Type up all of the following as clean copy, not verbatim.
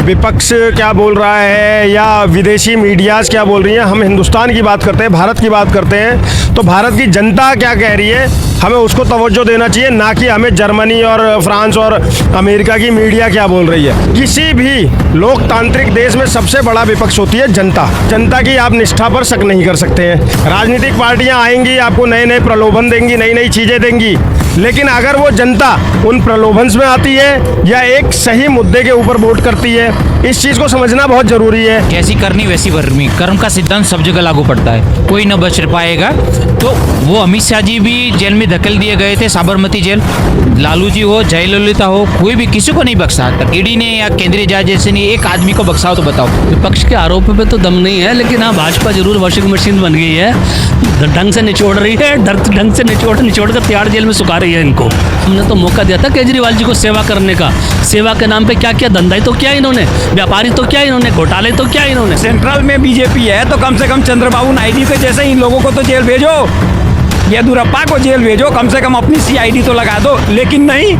विपक्ष क्या बोल रहा है या विदेशी मीडियाज़ क्या बोल रही हैं, हम हिंदुस्तान की बात करते हैं, भारत की बात करते हैं। तो भारत की जनता क्या कह रही है, हमें उसको तवज्जो देना चाहिए, ना कि हमें जर्मनी और फ्रांस और अमेरिका की मीडिया क्या बोल रही है। किसी भी लोकतांत्रिक देश में सबसे बड़ा विपक्ष होती है जनता। जनता की आप निष्ठा पर शक नहीं कर सकते हैं। राजनीतिक पार्टियां आएंगी, आपको नए नए प्रलोभन देंगी, नई नई चीज़ें देंगी, लेकिन अगर वो जनता उन प्रलोभन में आती है या एक सही मुद्दे के ऊपर वोट करती है, इस चीज़ को समझना बहुत ज़रूरी है। जैसी करनी वैसी भरनी, कर्म का सिद्धांत सब जगह लागू पड़ता है, कोई न बच पाएगा। तो वो अमित शाह जी भी जेल में धकेल दिए गए थे, साबरमती जेल। लालू जी हो, जयललिता हो, कोई भी किसी को नहीं बख्शा तक। ईडी ने या केंद्रीय जांच जैसे नहीं एक आदमी को बख्शाओ तो बताओ। विपक्ष के आरोपों पे तो दम नहीं है, लेकिन हाँ भाजपा जरूर वॉशिंग मशीन बन गई है, ढंग से निचोड़ रही है, ढंग से निचोड़ कर तिहाड़ जेल में सुखा रही है इनको। हमने तो मौका दिया था केजरीवाल जी को सेवा करने का। सेवा के नाम पे क्या किया, धंधा तो क्या इन्होंने, व्यापारी तो क्या इन्होंने, घोटाले तो क्या इन्होंने। सेंट्रल में बीजेपी है तो कम से कम चंद्रबाबू नायडू के जैसे इन लोगों को तो जेल भेजो, येदुरप्पा को जेल भेजो, कम से कम अपनी CID तो लगा दो। लेकिन नहीं,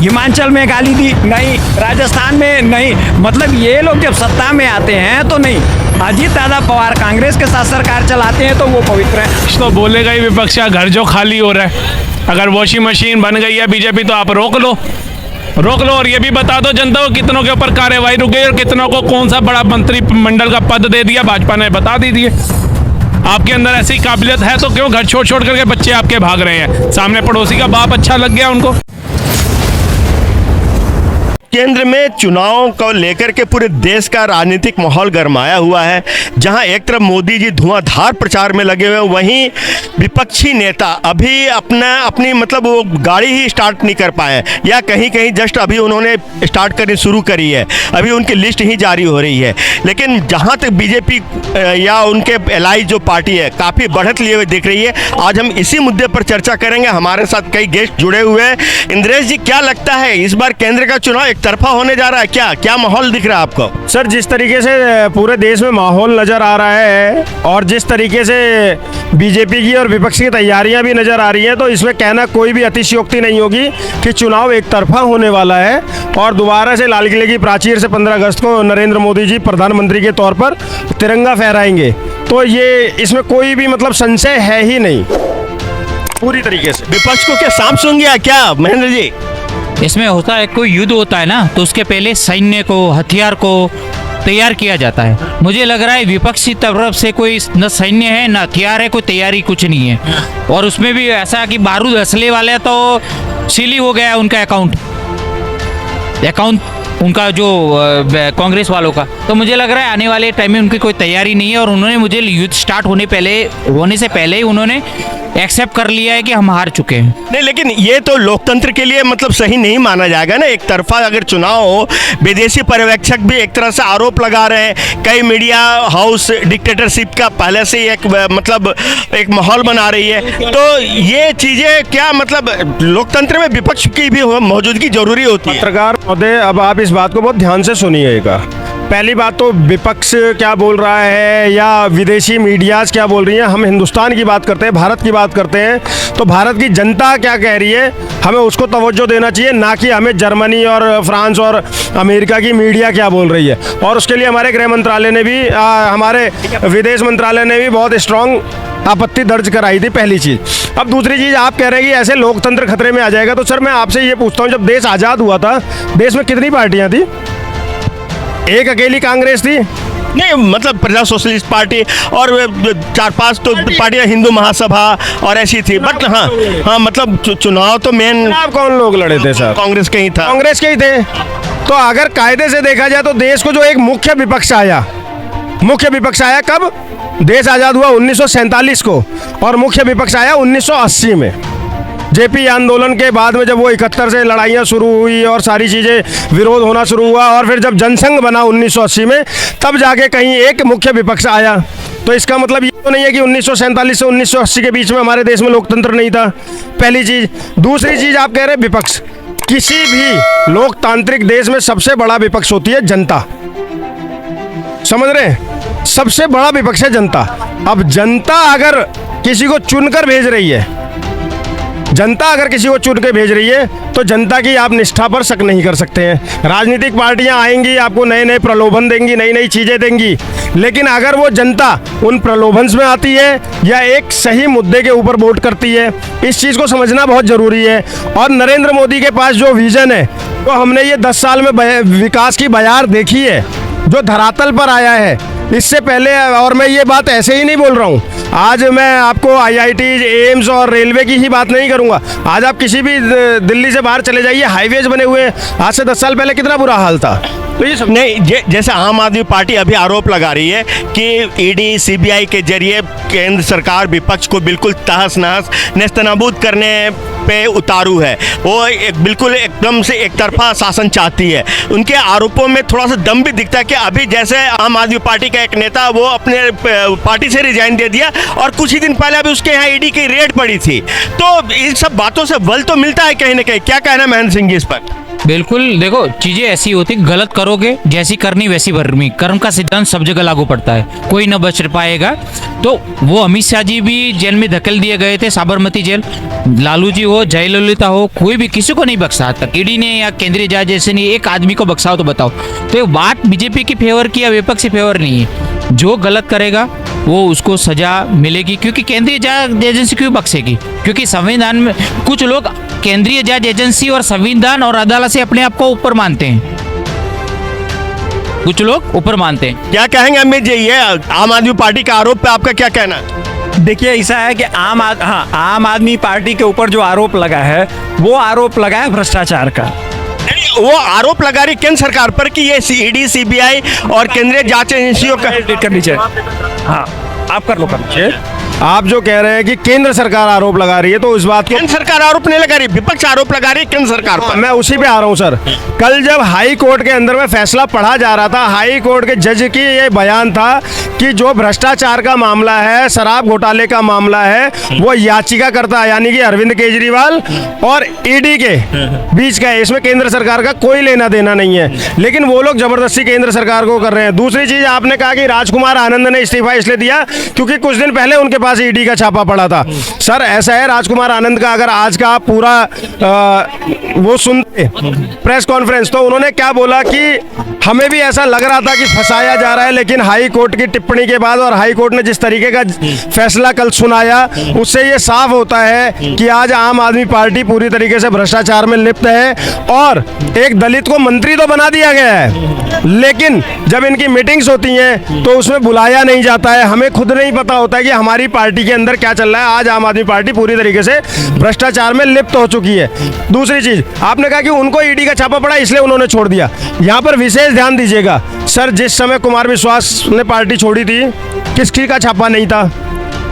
हिमाचल में गाली दी नहीं, राजस्थान में नहीं, मतलब ये लोग जब सत्ता में आते हैं तो नहीं। अजीत दादा पवार कांग्रेस के साथ सरकार चलाते हैं तो वो पवित्र है। तो बोलेगा ही विपक्ष का घर जो खाली हो रहा है। अगर वॉशिंग मशीन बन गई है बीजेपी तो आप रोक लो और ये भी बता दो जनता को कितनों के ऊपर कार्रवाई रुक गई और कितनों को कौन सा बड़ा मंत्रिमंडल का पद दे दिया भाजपा ने, बता दीजिए। आपके अंदर ऐसी काबिलियत है तो क्यों घर छोड़ छोड़ करके बच्चे आपके भाग रहे हैं? सामने पड़ोसी का बाप अच्छा लग गया उनको। केंद्र में चुनाव को लेकर के पूरे देश का राजनीतिक माहौल गरमाया हुआ है। जहां एक तरफ मोदी जी धुआंधार प्रचार में लगे हुए हैं, वहीं विपक्षी नेता अभी अपनी मतलब वो गाड़ी ही स्टार्ट नहीं कर पाए, या कहीं कहीं जस्ट अभी उन्होंने स्टार्ट करनी शुरू करी है, अभी उनकी लिस्ट ही जारी हो रही है। लेकिन जहां तक बीजेपी या उनके एलाई जो पार्टी है काफ़ी बढ़त लिए हुए दिख रही है। आज हम इसी मुद्दे पर चर्चा करेंगे। हमारे साथ कई गेस्ट जुड़े हुए हैं। इंद्रेश जी, क्या लगता है इस बार केंद्र का चुनाव एक तरफा होने जा रहा है? क्या माहौल दिख रहा है आपको? सर, जिस तरीके से पूरे देश में माहौल नज़र आ रहा है और जिस तरीके से बीजेपी की और विपक्ष की तैयारियां भी नज़र आ रही हैं, तो इसमें कहना कोई भी अतिशयोक्ति नहीं होगी कि चुनाव एक तरफा होने वाला है और दोबारा से लाल किले की प्राचीर से 15 अगस्त को नरेंद्र मोदी जी प्रधानमंत्री के तौर पर तिरंगा फहराएंगे। तो ये इसमें कोई भी मतलब संशय है ही नहीं पूरी तरीके से। विपक्ष को क्या सांप सूंघ गया क्या महेंद्र जी? इसमें होता है, कोई युद्ध होता है ना, तो उसके पहले सैन्य को, हथियार को तैयार किया जाता है। मुझे लग रहा है विपक्षी तरफ से कोई न सैन्य है न हथियार है, कोई तैयारी कुछ नहीं है। और उसमें भी ऐसा कि बारूद असले वाले तो सील हो गया उनका अकाउंट उनका जो कांग्रेस वालों का। तो मुझे लग रहा है आने वाले टाइम में उनकी कोई तैयारी नहीं है और उन्होंने मुझे युद्ध स्टार्ट होने से पहले ही उन्होंने एक्सेप्ट कर लिया है कि हम हार चुके हैं। नहीं, लेकिन ये तो लोकतंत्र के लिए मतलब सही नहीं माना जाएगा ना। एक तरफा अगर चुनाव हो, विदेशी पर्यवेक्षक भी एक तरह से आरोप लगा रहे हैं, कई मीडिया हाउस डिक्टेटरशिप का पहले से एक मतलब एक माहौल बना रही है। तो ये चीज़ें क्या मतलब लोकतंत्र में विपक्ष की भी मौजूदगी जरूरी होती है? पत्रकार महोदय, अब आप इस बात को बहुत ध्यान से सुनिएगा। पहली बात तो विपक्ष क्या बोल रहा है या विदेशी मीडियाज़ क्या बोल रही हैं, हम हिंदुस्तान की बात करते हैं, भारत की बात करते हैं। तो भारत की जनता क्या कह रही है, हमें उसको तवज्जो देना चाहिए, ना कि हमें जर्मनी और फ्रांस और अमेरिका की मीडिया क्या बोल रही है। और उसके लिए हमारे गृह मंत्रालय ने भी हमारे विदेश मंत्रालय ने भी बहुत स्ट्रॉन्ग आपत्ति दर्ज कराई थी, पहली चीज़। अब दूसरी चीज़, आप कह रहे हैं कि ऐसे लोकतंत्र खतरे में आ जाएगा। तो सर मैं आपसे ये पूछता हूँ, जब देश आज़ाद हुआ था, देश में कितनी पार्टियाँ थी? एक अकेली कांग्रेस थी? नहीं, मतलब प्रजा सोशलिस्ट पार्टी और 4-5 तो पार्टियां, हिंदू महासभा और ऐसी थी। बट हाँ मतलब चुनाव तो मेन कौन लोग लड़े थे सर? कांग्रेस के ही था। कांग्रेस के ही थे। तो अगर कायदे से देखा जाए तो देश को जो एक मुख्य विपक्ष आया कब? देश आज़ाद हुआ 1947 को और मुख्य विपक्ष आया 1980 में। जेपी आंदोलन के बाद में जब वो 71 से लड़ाइयाँ शुरू हुई और सारी चीज़ें विरोध होना शुरू हुआ और फिर जब जनसंघ बना 1980 में, तब जाके कहीं एक मुख्य विपक्ष आया। तो इसका मतलब ये तो नहीं है कि 1947 से 1980 के बीच में हमारे देश में लोकतंत्र नहीं था, पहली चीज़। दूसरी चीज़, आप कह रहे विपक्ष, किसी भी लोकतांत्रिक देश में सबसे बड़ा विपक्ष होती है जनता। समझ रहे हैं? सबसे बड़ा विपक्ष है जनता। अब जनता अगर किसी को चुनकर भेज रही है, जनता अगर किसी को चुन के भेज रही है तो जनता की आप निष्ठा पर शक नहीं कर सकते हैं। राजनीतिक पार्टियां आएंगी, आपको नए नए प्रलोभन देंगी, नई नई चीज़ें देंगी, लेकिन अगर वो जनता उन प्रलोभन में आती है या एक सही मुद्दे के ऊपर वोट करती है, इस चीज़ को समझना बहुत ज़रूरी है। और नरेंद्र मोदी के पास जो विज़न है, तो हमने ये 10 साल में विकास की बयार देखी है जो धरातल पर आया है। इससे पहले, और मैं ये बात ऐसे ही नहीं बोल रहा हूँ, आज मैं आपको IIT, एम्स और रेलवे की ही बात नहीं करूँगा। आज आप किसी भी दिल्ली से बाहर चले जाइए, हाईवेज बने हुए हैं। आज से 10 साल पहले कितना बुरा हाल था। तो ये सब नहीं, जैसे आम आदमी पार्टी अभी आरोप लगा रही है कि ईडी CBI के जरिए केंद्र सरकार विपक्ष को बिल्कुल तहस नहस नेस्तनाबूद करने पे उतारू है, वो बिल्कुल एकदम से एक तरफा शासन चाहती है। उनके आरोपों में थोड़ा सा दम भी दिखता है कि अभी जैसे आम आदमी पार्टी का एक नेता वो अपने पार्टी से रिजाइन दे दिया और कुछ ही दिन पहले अभी उसके यहाँ ईडी की रेड पड़ी थी। तो इन सब बातों से बल तो मिलता है कहीं ना कहीं। क्या कहना है महेंद्र सिंह जी इस पर? बिल्कुल, देखो चीजें ऐसी होती, गलत करोगे जैसी करनी वैसी भरनी। कर्म का सिद्धांत सब जगह लागू पड़ता है, कोई न बच पाएगा। तो वो अमित शाह जी भी जेल में धकेल दिए गए थे, साबरमती जेल। लालू जी हो, जयललिता हो, कोई भी किसी को नहीं बख्शा आज तक। ईडी ने या केंद्रीय जांच जैसे नहीं एक आदमी को बख्शाओ तो बताओ। तो ये बात बीजेपी की फेवर की या विपक्ष की फेवर नहीं है। जो गलत करेगा वो उसको सजा मिलेगी, क्योंकि केंद्रीय जांच एजेंसी क्यों बख्शेगी? क्योंकि संविधान में कुछ लोग केंद्रीय जांच एजेंसी और संविधान और अदालत से अपने आप को ऊपर मानते हैं, कुछ लोग ऊपर मानते हैं। क्या कहेंगे अमित जी, ये आम आदमी पार्टी का आरोप पे आपका क्या कहना है? देखिए, ऐसा है कि आम आदमी पार्टी के ऊपर जो आरोप लगा है वो आरोप लगा है भ्रष्टाचार का। वो आरोप लगा रही केंद्र सरकार पर कि ये ईडी CBI और केंद्रीय जांच एजेंसियों का कर लीजिए। हाँ, आप कर लो, कर लीजिए। आप जो कह रहे हैं कि केंद्र सरकार आरोप लगा रही है, तो इस बात को केंद्र सरकार आरोप नहीं लगा रही, विपक्ष आरोप लगा रही है केंद्र सरकार पर। मैं उसी पे आ रहा हूं सर। कल जब हाई कोर्ट के अंदर में फैसला पढ़ा जा रहा था, हाई कोर्ट के जज की ये बयान था कि जो भ्रष्टाचार का मामला है, शराब घोटाले का मामला है, वो याचिकाकर्ता है, यानी कि अरविंद केजरीवाल और ईडी के बीच का है। इसमें केंद्र सरकार का कोई लेना देना नहीं है, लेकिन वो लोग जबरदस्ती केंद्र सरकार को कर रहे हैं। दूसरी चीज, आपने कहा कि राजकुमार आनंद ने इस्तीफा इसलिए दिया क्योंकि कुछ दिन पहले उनके पास ईडी का छापा पड़ा था। सर ऐसा है, राजकुमार आनंद का अगर आज का पूरा वो सुनते प्रेस कॉन्फ्रेंस, तो उन्होंने क्या बोला कि हमें भी ऐसा लग रहा था कि फंसाया जा रहा है, लेकिन हाई कोर्ट की टिप्पणी के बाद और हाई कोर्ट ने जिस तरीके का फैसला कल सुनाया, उससे ये साफ होता है कि आज आम आदमी पार्टी पूरी तरीके से भ्रष्टाचार में लिप्त है। और एक दलित को मंत्री तो बना दिया गया है, लेकिन जब इनकी मीटिंग्स होती हैं तो उसमें बुलाया नहीं जाता है। हमें खुद नहीं पता होता है कि हमारी पार्टी के अंदर क्या चल रहा है। आज आम आदमी पार्टी पूरी तरीके से भ्रष्टाचार में लिप्त हो चुकी है। दूसरी चीज, आपने कहा कि उनको ईडी का छापा पड़ा इसलिए उन्होंने छोड़ दिया। यहाँ पर विशेष ध्यान दीजिएगा सर, जिस समय कुमार विश्वास ने पार्टी छोड़ी थी, किसकी का छापा नहीं था?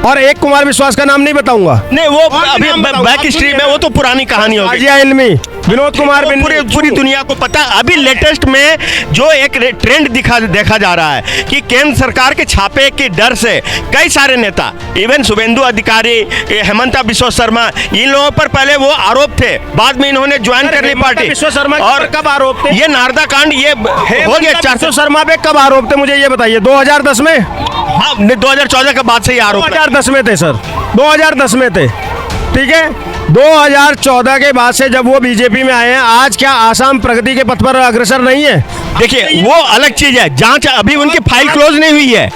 और एक कुमार विश्वास का नाम नहीं बताऊंगा, नहीं वो अभी बैक हिस्ट्री में वो तो पुरानी कहानी होगी। आजिया इल्मी, विनोद कुमार पूरी दुनिया को पता। अभी लेटेस्ट में जो एक ट्रेंड देखा जा रहा है कि केंद्र सरकार के छापे के डर से कई सारे नेता, इवन शुभेंदु अधिकारी, हेमंता बिश्व शर्मा, इन लोगों पर पहले वो आरोप थे, बाद में इन्होंने ज्वाइन कर ली पार्टी। विश्व शर्मा और कब आरोप थे? ये नारदा कांड ये हो गया। विश्व शर्मा पे कब आरोप थे, मुझे ये बताइए। 2010 में? हाँ, 2014 के बाद से ये आरोप 2010 में थे सर, 2010 में थे, ठीक है। 2014 के बाद से जब वो बीजेपी में आए हैं, आज क्या आसाम प्रगति के पथ पर अग्रसर नहीं है? देखिए वो अलग चीज है, जांच अभी उनकी फाइल क्लोज नहीं हुई है।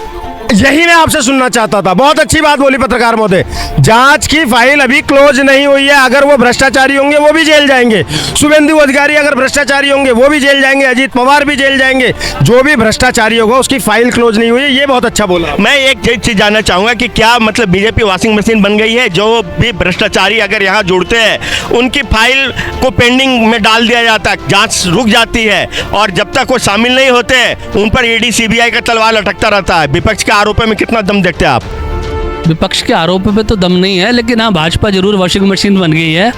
यही मैं आपसे सुनना चाहता था। बहुत अच्छी बात बोली पत्रकार महोदय, जांच की फाइल अभी क्लोज नहीं हुई है। अगर वो भ्रष्टाचारी होंगे वो भी जेल जाएंगे, शुभेंदु अधिकारी अगर भ्रष्टाचारी होंगे वो भी जेल जाएंगे, अजीत पवार भी जेल जाएंगे। जो भी भ्रष्टाचारी होगा उसकी फाइल क्लोज नहीं हुई है। ये बहुत अच्छा बोला। मैं एक चीज जानना चाहूंगा कि क्या मतलब बीजेपी वॉशिंग मशीन बन गई है? जो भी भ्रष्टाचारी अगर यहाँ जुड़ते हैं उनकी फाइल को पेंडिंग में डाल दिया जाता है, जांच रुक जाती है, और जब तक वो शामिल नहीं होते उन पर ईडी CBI का तलवार लटकता रहता है। विपक्ष आरोपों में कितना दम देखते हैं आप? विपक्ष के आरोप पे तो दम नहीं है, लेकिन हाँ भाजपा जरूर वॉशिंग मशीन बन गई है।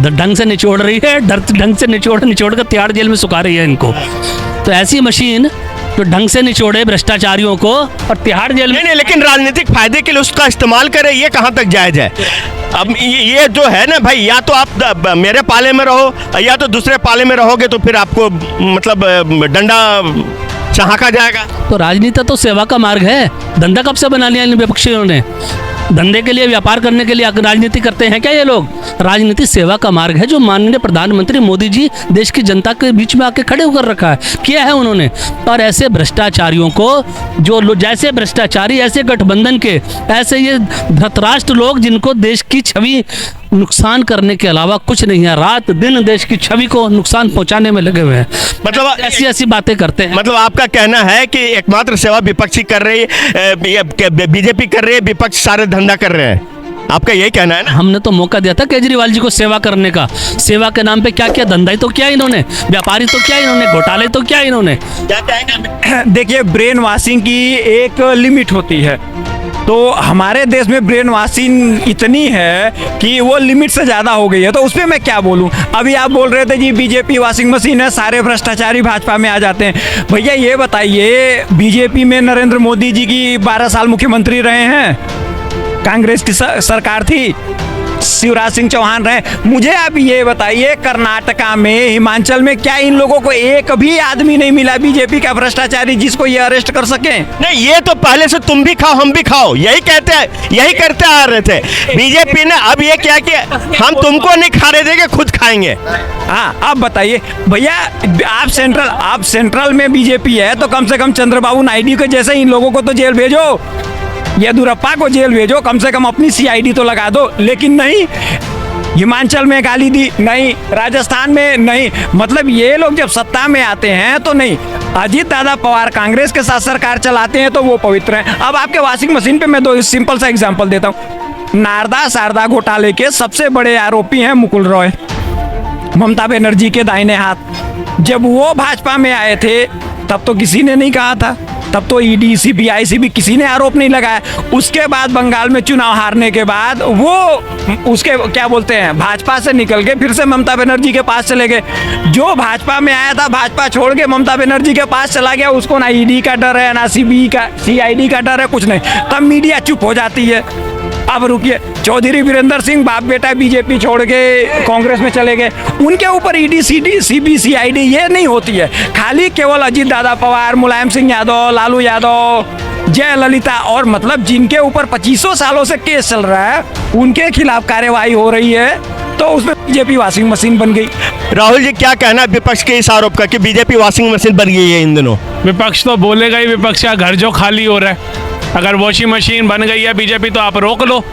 ढंग से निचोड़ रही है, ढंग से निचोड़ कर तिहाड़ जेल में सुखा रही है इनको। तो ऐसी मशीन जो ढंग से निचोड़े भ्रष्टाचारियों को और तिहाड़ जेल में, नहीं, लेकिन राजनीतिक फायदे के लिए उसका इस्तेमाल करे, ये कहाँ तक जायज है? अब ये जो है ना भाई, या तो आप मेरे पाले में रहो या तो दूसरे पाले में रहोगे, तो फिर आपको मतलब डंडा चहाका जाएगा। तो राजनीति तो सेवा का मार्ग है, धंधा कब से बना लिया इन विपक्षियों ने? धंधे के लिए, व्यापार करने के लिए राजनीति करते हैं क्या ये लोग? राजनीति सेवा का मार्ग है जो माननीय प्रधानमंत्री मोदी जी देश की जनता के बीच में आके खड़े होकर रखा है, किया है उन्होंने। और ऐसे भ्रष्टाचारियों को, जो जैसे भ्रष्टाचारी, ऐसे गठबंधन के, ऐसे ये धृतराष्ट्र लोग जिनको देश की छवि नुकसान करने के अलावा कुछ नहीं है, रात दिन देश की छवि को नुकसान पहुंचाने में लगे हुए हैं। मतलब ऐसी ऐसी बातें करते हैं। मतलब आपका कहना है कि एकमात्र सेवा विपक्षी कर रही है, बीजेपी कर रही है, विपक्ष सारे धंधा कर रहे हैं, आपका यही कहना है ना? हमने तो मौका दिया था केजरीवाल जी को सेवा करने का। सेवा के नाम पे क्या किया? धंधा ही तो किया इन्होंने, व्यापारी तो क्या इन्होंने, घोटाले तो क्या इन्होंने। क्या कहेंगे? देखिए, ब्रेन वॉशिंग की एक लिमिट होती है, तो हमारे देश में ब्रेन वॉशिंग इतनी है कि वो लिमिट से ज़्यादा हो गई है, तो उस पर मैं क्या बोलूं। अभी आप बोल रहे थे जी बीजेपी वॉशिंग मशीन है, सारे भ्रष्टाचारी भाजपा में आ जाते हैं। भैया ये बताइए, बीजेपी में नरेंद्र मोदी जी की 12 साल मुख्यमंत्री रहे हैं, कांग्रेस की सरकार थी, शिवराज सिंह चौहान रहे। मुझे आप ये बताइए, कर्नाटका में, हिमाचल में क्या इन लोगों को एक भी आदमी नहीं मिला बीजेपी का भ्रष्टाचारी जिसको ये अरेस्ट कर सके? नहीं, ये तो पहले से तुम भी खाओ हम भी खाओ यही कहते हैं, यही करते आ रहे थे। बीजेपी ने अब ये क्या किया, हम तुमको नहीं खाने देंगे, खुद खाएंगे। हाँ, अब बताइए भैया, आप सेंट्रल में बीजेपी है तो कम से कम चंद्रबाबू नायडू के जैसे इन लोगों को तो जेल भेजो, येदुरप्पा को जेल भेजो, कम से कम अपनी CID तो लगा दो। लेकिन नहीं, हिमाचल में गाली दी नहीं, राजस्थान में नहीं। मतलब ये लोग जब सत्ता में आते हैं तो नहीं। अजीत दादा पवार कांग्रेस के साथ सरकार चलाते हैं तो वो पवित्र हैं। अब आपके वॉशिंग मशीन पे मैं 2 सिंपल सा एग्जांपल देता हूँ। नारदा शारदा घोटाले के सबसे बड़े आरोपी हैं मुकुल रॉय, ममता बनर्जी के दाहिने हाथ। जब वो भाजपा में आए थे तब तो किसी ने नहीं कहा था, तब तो ED CBI से भी किसी ने आरोप नहीं लगाया। उसके बाद बंगाल में चुनाव हारने के बाद वो उसके क्या बोलते हैं, भाजपा से निकल के फिर से ममता बनर्जी के पास चले गए। जो भाजपा में आया था, भाजपा छोड़ के ममता बनर्जी के पास चला गया, उसको ना ED का डर है, ना CID का डर है, कुछ नहीं। तब मीडिया चुप हो जाती है। अब रुकिए, चौधरी वीरेंद्र सिंह बाप बेटा बीजेपी छोड़ के कांग्रेस में चले गए, उनके ऊपर ED CID ये नहीं होती है। खाली केवल अजीत दादा पवार, मुलायम सिंह यादव, लालू यादव, जयललिता और मतलब जिनके ऊपर 25 सालों से केस चल रहा है, उनके खिलाफ कार्रवाई हो रही है, तो उसमें बीजेपी वॉशिंग मशीन बन गई। राहुल जी, क्या कहना है विपक्ष के इस आरोप का कि बीजेपी वॉशिंग मशीन बन गई है इन दिनों? विपक्ष तो बोलेगा ही, विपक्ष का घर जो खाली हो रहा है। अगर वॉशिंग मशीन बन गई है बीजेपी तो आप रोक लो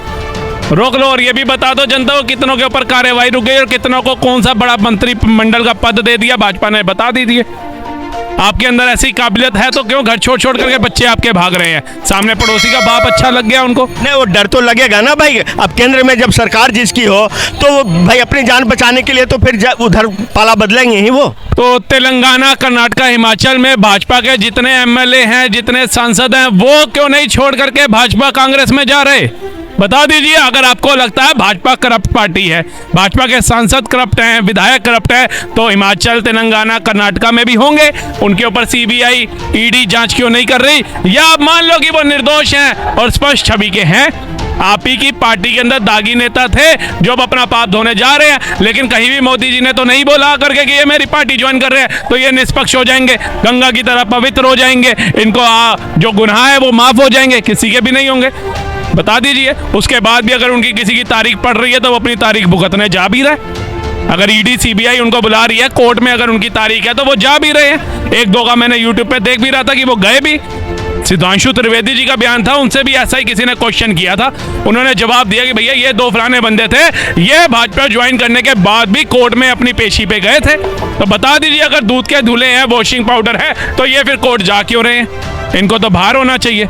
और ये भी बता दो जनता को कितनों के ऊपर कार्रवाई रुक गई और कितनों को कौन सा बड़ा मंत्रिमंडल का पद दे दिया, भाजपा ने बता दीजिए। आपके अंदर ऐसी काबिलियत है तो क्यों घर छोड़ करके बच्चे आपके भाग रहे हैं? सामने पड़ोसी का बाप अच्छा लग गया उनको? नहीं, वो डर तो लगेगा ना भाई। अब केंद्र में जब सरकार जिसकी हो तो वो भाई अपनी जान बचाने के लिए तो फिर उधर पाला बदलेंगे ही वो। तो तेलंगाना, कर्नाटका, हिमाचल में भाजपा के जितने MLA हैं, जितने सांसद हैं, वो क्यों नहीं छोड़ करके भाजपा कांग्रेस में जा रहे? बता दीजिए। अगर आपको लगता है भाजपा करप्ट पार्टी है, भाजपा के सांसद करप्ट हैं, विधायक करप्ट हैं, तो हिमाचल, तेलंगाना, कर्नाटका में भी होंगे। उनके ऊपर CBI, ED जांच क्यों नहीं कर रही? या आप मान लो कि वो निर्दोष हैं और स्पष्ट छवि के हैं। आप ही की पार्टी के अंदर दागी नेता थे जो अब अपना पाप धोने जा रहे हैं, लेकिन कहीं भी मोदी जी ने तो नहीं बोला करके कि ये मेरी पार्टी ज्वाइन कर रहे हैं तो ये निष्पक्ष हो जाएंगे, गंगा की तरह पवित्र हो जाएंगे, इनको जो गुनाह है वो माफ हो जाएंगे। किसी के भी नहीं होंगे। बता दीजिए। उसके बाद भी अगर उनकी किसी की तारीख पड़ रही है तो वो अपनी तारीख भुगतने जा भी रहे। अगर ED CBI उनको बुला रही है कोर्ट में, अगर उनकी तारीख है तो वो जा भी रहे हैं। 1-2 का मैंने YouTube पे देख भी रहा था कि वो गए भी। सिद्धांशु त्रिवेदी जी का बयान था, उनसे भी ऐसा ही किसी ने क्वेश्चन किया था, उन्होंने जवाब दिया कि भैया ये 2 फलाने बंदे थे, ये भाजपा ज्वाइन करने के बाद भी कोर्ट में अपनी पेशी पे गए थे। तो बता दीजिए, अगर दूध के धुले हैं, वॉशिंग पाउडर है, तो ये फिर कोर्ट जा क्यों रहे हैं? इनको तो बाहर होना चाहिए।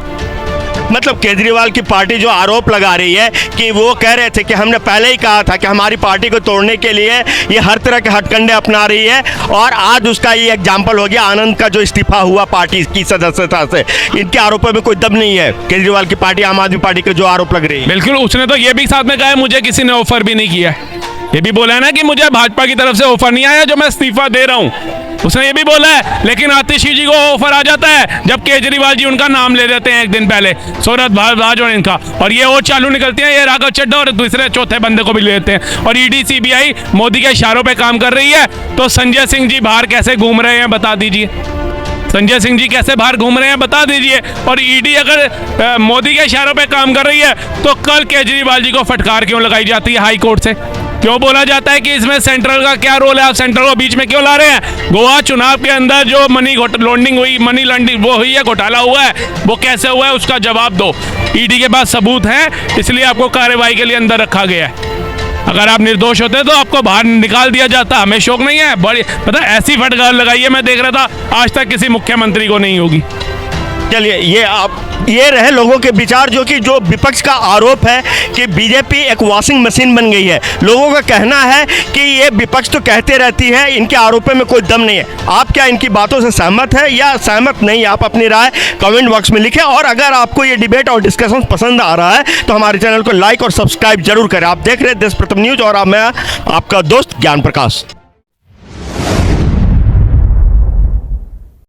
मतलब केजरीवाल की पार्टी जो आरोप लगा रही है कि वो कह रहे थे कि हमने पहले ही कहा था कि हमारी पार्टी को तोड़ने के लिए ये हर तरह के हथकंडे अपना रही है, और आज उसका ये एग्जाम्पल हो गया आनंद का जो इस्तीफा हुआ पार्टी की सदस्यता से। इनके आरोपों में कोई दम नहीं है। केजरीवाल की पार्टी, आम आदमी पार्टी के जो आरोप लग रही है, बिल्कुल। उसने तो ये भी साथ में कहा है मुझे किसी ने ऑफर भी नहीं किया। ये भी बोला है ना कि मुझे भाजपा की तरफ से ऑफर नहीं आया जो मैं इस्तीफा दे रहा हूँ, उसने ये भी बोला है। लेकिन आतिशी जी को ऑफर आ जाता है जब केजरीवाल जी उनका नाम ले देते हैं एक दिन पहले, शोहरत भारद्वाज और इनका, और ये और चालू निकलती है, ये राघव चड्ढा और दूसरे चौथे बंदे को भी ले लेते हैं। और ED CBI मोदी के इशारों पे काम कर रही है, तो संजय सिंह जी बाहर कैसे घूम रहे हैं बता दीजिए। संजय सिंह जी कैसे बाहर घूम रहे हैं बता दीजिए। और ईडी अगर मोदी के इशारों पे काम कर रही है तो कल केजरीवाल जी को फटकार क्यों लगाई जाती है हाई कोर्ट से? क्यों बोला जाता है कि इसमें सेंट्रल का क्या रोल है, आप सेंट्रल को बीच में क्यों ला रहे हैं? गोवा चुनाव के अंदर जो मनी लॉन्ड्रिंग हुई, मनी लॉन्ड्रिंग वो हुई है, घोटाला हुआ है, वो कैसे हुआ है उसका जवाब दो। ईडी के पास सबूत हैं, इसलिए आपको कार्रवाई के लिए अंदर रखा गया है। अगर आप निर्दोष होते तो आपको बाहर निकाल दिया जाता। हमें शौक नहीं है, बड़ी पता ऐसी फटकार लगाई है, मैं देख रहा था आज तक किसी मुख्यमंत्री को नहीं होगी। चलिए ये रहे लोगों के विचार, जो विपक्ष का आरोप है कि बीजेपी एक वॉशिंग मशीन बन गई है। लोगों का कहना है कि ये विपक्ष तो कहते रहती है, इनके आरोपों में कोई दम नहीं है। आप क्या इनकी बातों से सहमत है या सहमत नहीं? आप अपनी राय कमेंट बॉक्स में लिखें। और अगर आपको ये डिबेट और डिस्कशन पसंद आ रहा है तो हमारे चैनल को लाइक और सब्सक्राइब जरूर करें। आप देख रहे हैं देश प्रथम न्यूज और मैं आपका दोस्त ज्ञान प्रकाश।